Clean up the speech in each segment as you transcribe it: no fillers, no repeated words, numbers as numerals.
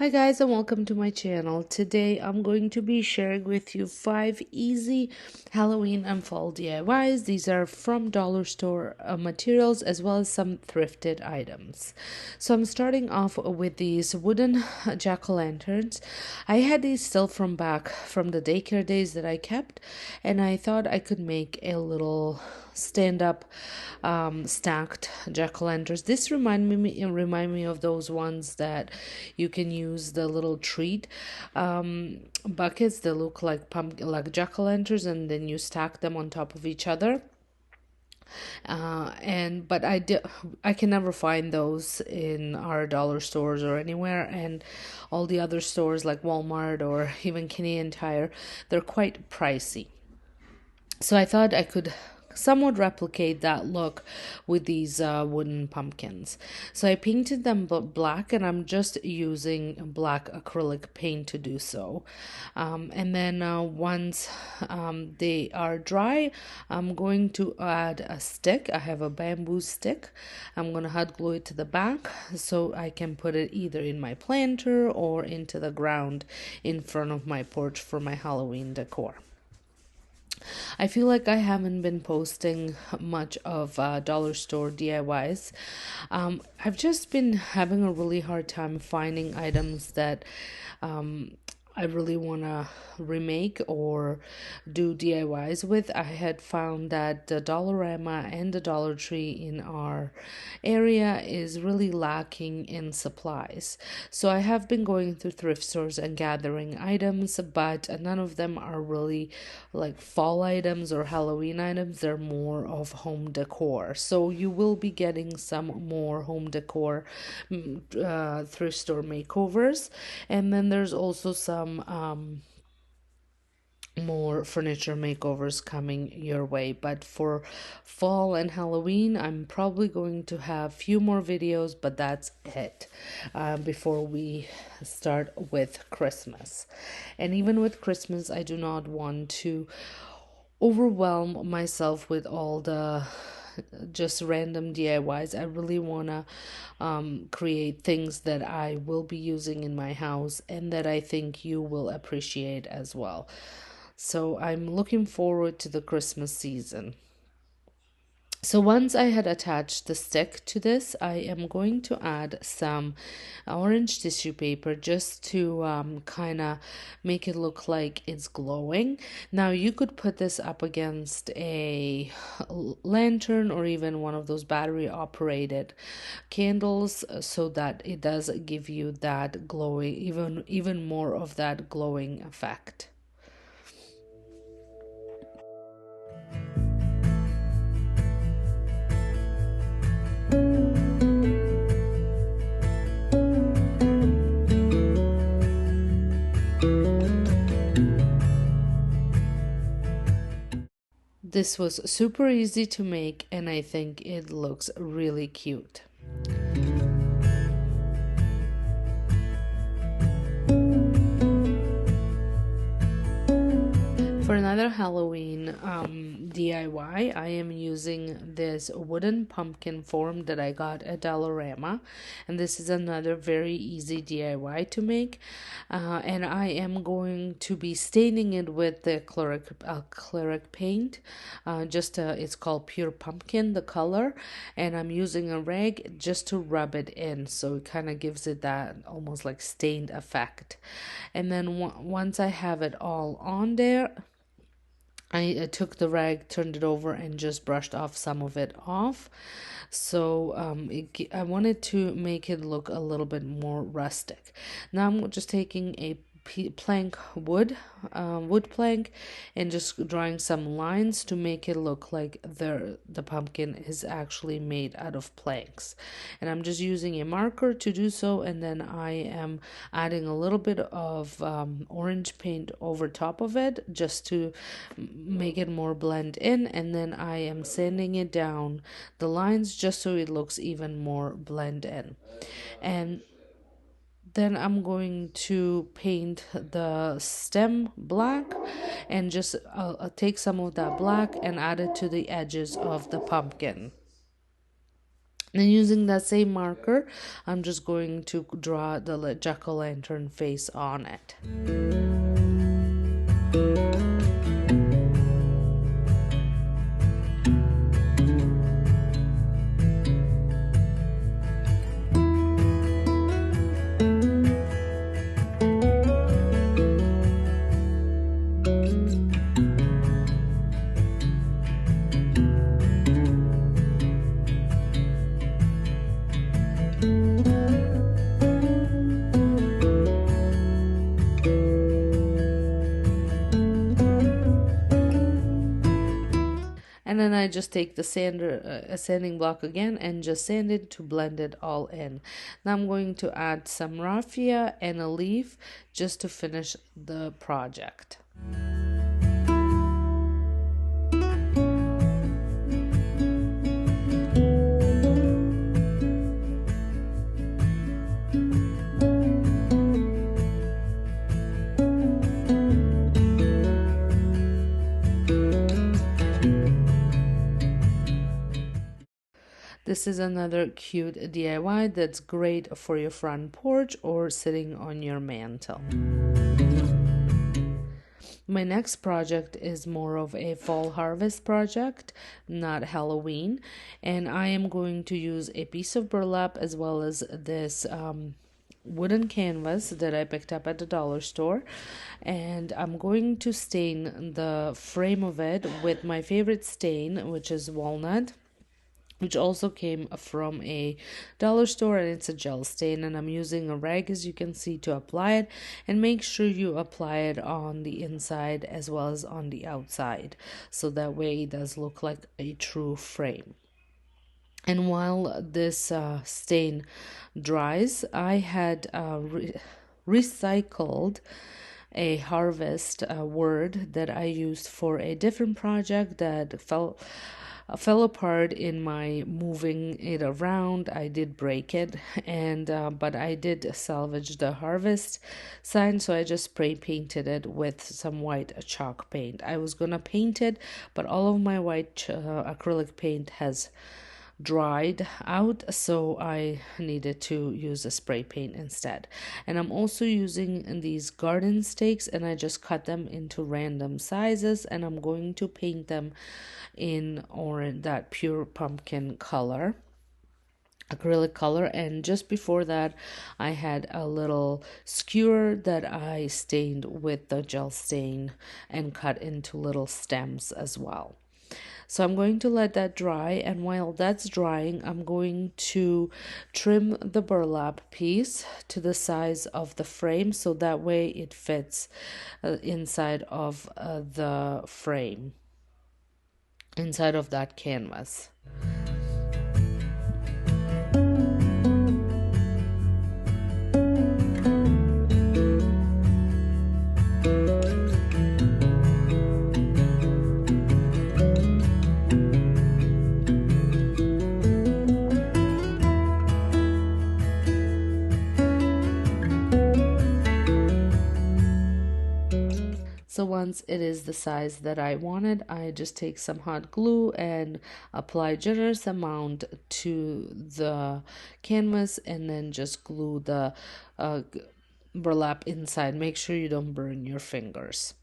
Hi guys, and welcome to my channel. Today I'm going to be sharing with you 5 easy Halloween and fall DIYs. These are from dollar store materials as well as some thrifted items. So I'm starting off with these wooden jack-o'-lanterns. I had these still from back from the daycare days that I kept, and I thought I could make a little stand-up stacked jack-o'-lanterns. This remind me of those ones that you can use the little treat buckets that look like pumpkin, like jack-o'-lanterns, and then you stack them on top of each other. But I can never find those in our dollar stores or anywhere, and all the other stores like Walmart or even Canadian Tire, they're quite pricey. So I thought I could somewhat replicate that look with these wooden pumpkins. So I painted them black, and I'm just using black acrylic paint to do so. And then once they are dry, I'm going to add a stick. I have a bamboo stick. I'm going to hot glue it to the back so I can put it either in my planter or into the ground in front of my porch for my Halloween decor. I feel like I haven't been posting much of dollar store DIYs. I've just been having a really hard time finding items that I really want to remake or do DIYs with. I had found that the Dollarama and the Dollar Tree in our area is really lacking in supplies. So I have been going through thrift stores and gathering items, but none of them are really like fall items or Halloween items. They're more of home decor. So you will be getting some more home decor thrift store makeovers. And then there's also some more furniture makeovers coming your way. But for fall and Halloween, I'm probably going to have few more videos, but that's it before we start with Christmas. And even with Christmas, I do not want to overwhelm myself with all the just random DIYs. I really want to create things that I will be using in my house and that I think you will appreciate as well. So I'm looking forward to the Christmas season. So once I had attached the stick to this, I am going to add some orange tissue paper just to kind of make it look like it's glowing. Now you could put this up against a lantern or even one of those battery operated candles so that it does give you that glowing, even more of that glowing effect. This was super easy to make, and I think it looks really cute. For another Halloween DIY, I am using this wooden pumpkin form that I got at Dollarama, and this is another very easy DIY to make. And I am going to be staining it with the acrylic paint. It's called Pure Pumpkin, the color, and I'm using a rag just to rub it in, so it kind of gives it that almost like stained effect. And then once I have it all on there, I took the rag, turned it over, and just brushed off some of it off. So I wanted to make it look a little bit more rustic. Now I'm just taking a plank wood plank and just drawing some lines to make it look like the pumpkin is actually made out of planks, and I'm just using a marker to do so, and then I am adding a little bit of orange paint over top of it just to make it more blend in, and then I am sanding it down the lines just so it looks even more blend in. And then I'm going to paint the stem black and just take some of that black and add it to the edges of the pumpkin. And using that same marker, I'm just going to draw the jack-o'-lantern face on it. And then I just take the sanding block again and just sand it to blend it all in. Now I'm going to add some raffia and a leaf just to finish the project. This is another cute DIY that's great for your front porch or sitting on your mantle. My next project is more of a fall harvest project, not Halloween, and I am going to use a piece of burlap as well as this wooden canvas that I picked up at the dollar store, and I'm going to stain the frame of it with my favorite stain, which is walnut, which also came from a dollar store, and it's a gel stain. And I'm using a rag, as you can see, to apply it, and make sure you apply it on the inside as well as on the outside, so that way it does look like a true frame. And while this stain dries, I had recycled a harvest word that I used for a different project that fell apart in my moving it around. I did break it, and but I did salvage the harvest sign, so I just spray painted it with some white chalk paint. I was gonna paint it, but all of my white acrylic paint has dried out, so I needed to use a spray paint instead. And I'm also using these garden stakes, and I just cut them into random sizes, and I'm going to paint them in orange, that pure pumpkin color, acrylic color. And just before that, I had a little skewer that I stained with the gel stain and cut into little stems as well. So I'm going to let that dry, and while that's drying, I'm going to trim the burlap piece to the size of the frame, so that way it fits inside of the frame, inside of that canvas. So once it is the size that I wanted, I just take some hot glue and apply generous amount to the canvas, and then just glue the burlap inside. Make sure you don't burn your fingers.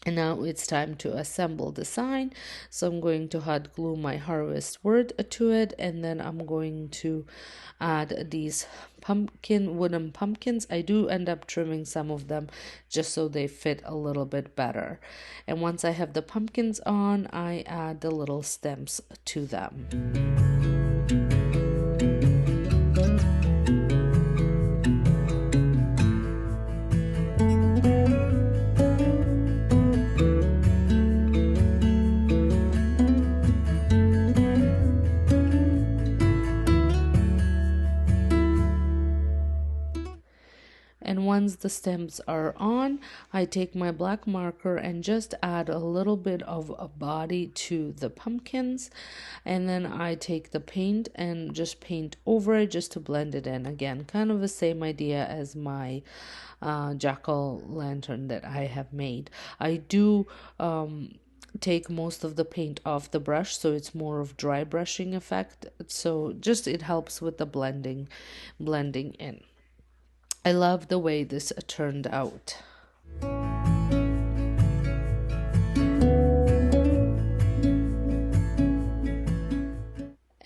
And now it's time to assemble the sign. So I'm going to hot glue my harvest word to it, and then I'm going to add these wooden pumpkins. I do end up trimming some of them just so they fit a little bit better. And once I have the pumpkins on, I add the little stems to them. And once the stems are on, I take my black marker and just add a little bit of a body to the pumpkins. And then I take the paint and just paint over it just to blend it in. Again, kind of the same idea as my jack-o'-lantern that I have made. I do take most of the paint off the brush, so it's more of dry brushing effect. So just it helps with the blending in. I love the way this turned out.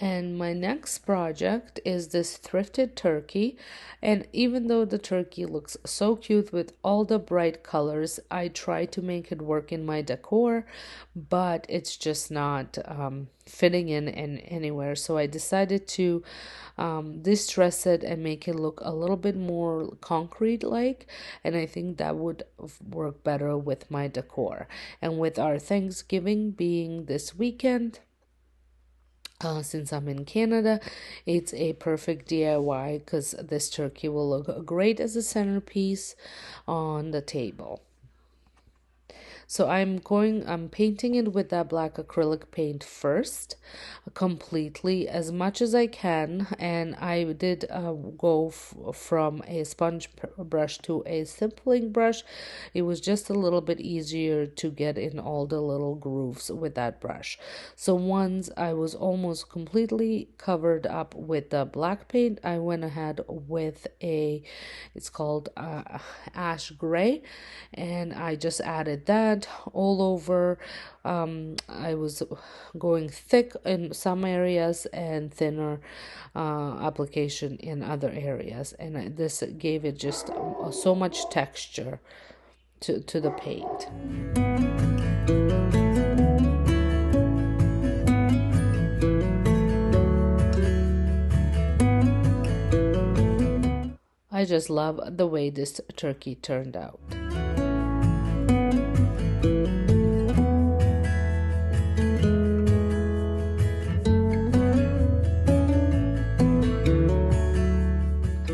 And my next project is this thrifted turkey. And even though the turkey looks so cute with all the bright colors, I try to make it work in my decor, but it's just not fitting in anywhere. So I decided to distress it and make it look a little bit more concrete like. And I think that would work better with my decor. And with our Thanksgiving being this weekend, since I'm in Canada, it's a perfect DIY because this turkey will look great as a centerpiece on the table. So I'm painting it with that black acrylic paint first, completely as much as I can. And I did go from a sponge brush to a stippling brush. It was just a little bit easier to get in all the little grooves with that brush. So once I was almost completely covered up with the black paint, I went ahead with it's called ash gray, and I just added that all over. I was going thick in some areas and thinner application in other areas, and this gave it just so much texture to the paint. I just love the way this turkey turned out.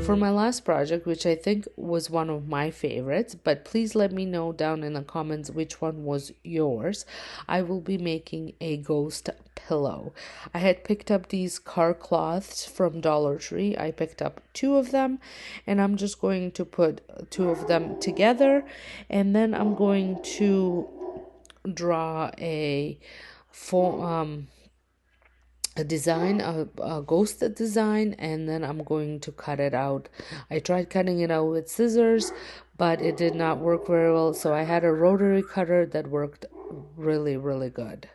For my last project, which I think was one of my favorites, but please let me know down in the comments which one was yours, I will be making a ghost pillow. I had picked up these car cloths from Dollar Tree. I picked up 2 of them, and I'm just going to put 2 of them together, and then I'm going to draw a design, a ghost design, and then I'm going to cut it out. I tried cutting it out with scissors, but it did not work very well, so I had a rotary cutter that worked really, really good.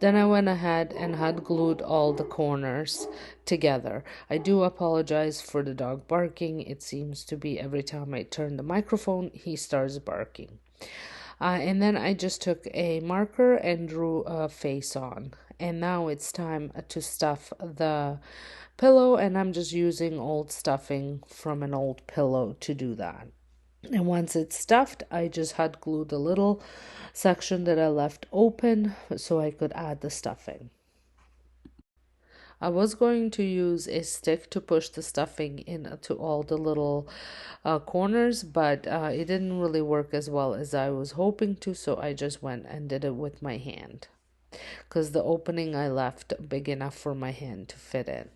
Then I went ahead and had glued all the corners together. I do apologize for the dog barking. It seems to be every time I turn the microphone, he starts barking. And then I just took a marker and drew a face on. And now it's time to stuff the pillow, and I'm just using old stuffing from an old pillow to do that. And once it's stuffed, I just had glued the little section that I left open so I could add the stuffing. I was going to use a stick to push the stuffing into all the little corners, but it didn't really work as well as I was hoping to, so I just went and did it with my hand, because the opening I left big enough for my hand to fit in.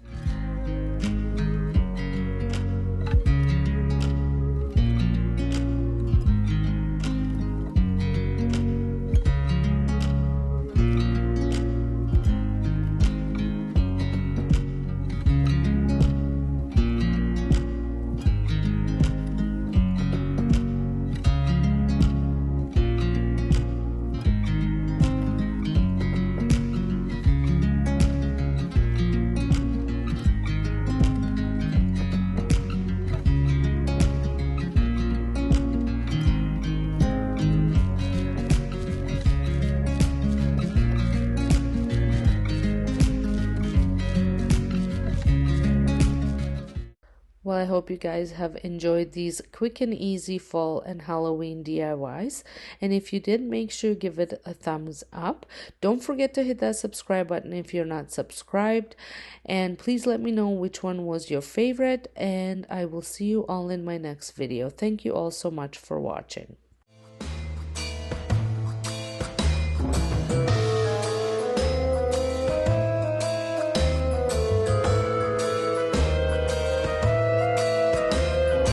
Well, I hope you guys have enjoyed these quick and easy fall and Halloween DIYs. And if you did, make sure you give it a thumbs up. Don't forget to hit that subscribe button if you're not subscribed. And please let me know which one was your favorite. And I will see you all in my next video. Thank you all so much for watching.